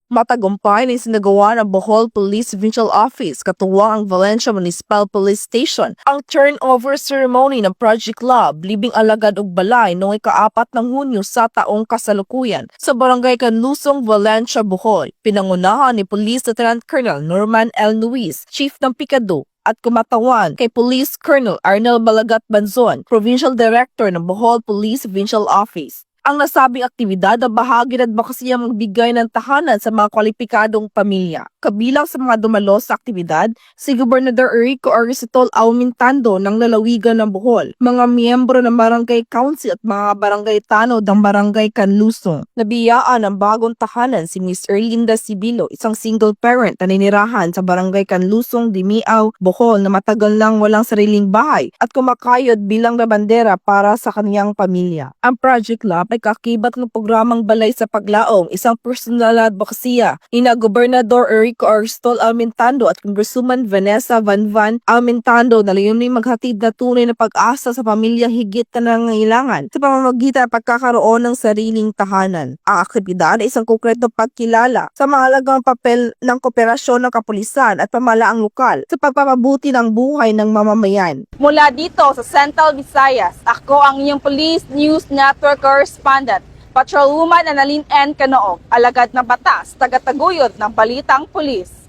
Matagumpay na isinagawa ng Bohol Police Provincial Office katuwang ang Valencia Municipal Police Station ang turnover ceremony ng Project Love Libing Alagad ug Balay noong ika-4 ng Hunyo sa taong kasalukuyan sa Barangay Canlusong, Valencia, Bohol. Pinangunahan ni Police Lieutenant Colonel Norman L. Luis, Chief ng Pikado, at kumatawan kay Police Colonel Arnel Balagat Banzon, Provincial Director ng Bohol Police Provincial Office. Ang nasabing aktibidad na bahagi ng advokasya magbigay ng tahanan sa mga kwalipikadong pamilya. Kabilang sa mga dumalo sa aktibidad, si Gobernador Erico Aristotol Aumentando ng lalawigan ng Bohol, mga miyembro ng Barangay Council at mga barangay tanod ng Barangay Canlusong. Nabiyaan ng bagong tahanan si Miss Erlinda Sibilo, isang single parent na ninirahan sa Barangay Canlusong, Dimiao, Bohol na matagal nang walang sariling bahay at kumakayod bilang labandera para sa kaniyang pamilya. Ang Project Love ay kakibat ng programang Balay sa Paglaom, isang personal na advokasya ni Gobernador Erico Aristotol Aumentando at Congresswoman Vanessa Van Aumentando na layunin maghatid na tunay na pag-asa sa pamilya higit na nangangailangan sa pamamagitan ng pagkakaroon ng sariling tahanan. Ang aktibidad ay isang konkretong pagkilala sa mahalagang papel ng kooperasyon ng kapulisan at pamahalaang lokal sa pagpapabuti ng buhay ng mamamayan. Mula dito sa Central Visayas, ako ang inyong Police News Network correspondent, Patrolwoman Annalyn N. Canoog, alagad ng batas, tagataguyod ng Balitang Pulis.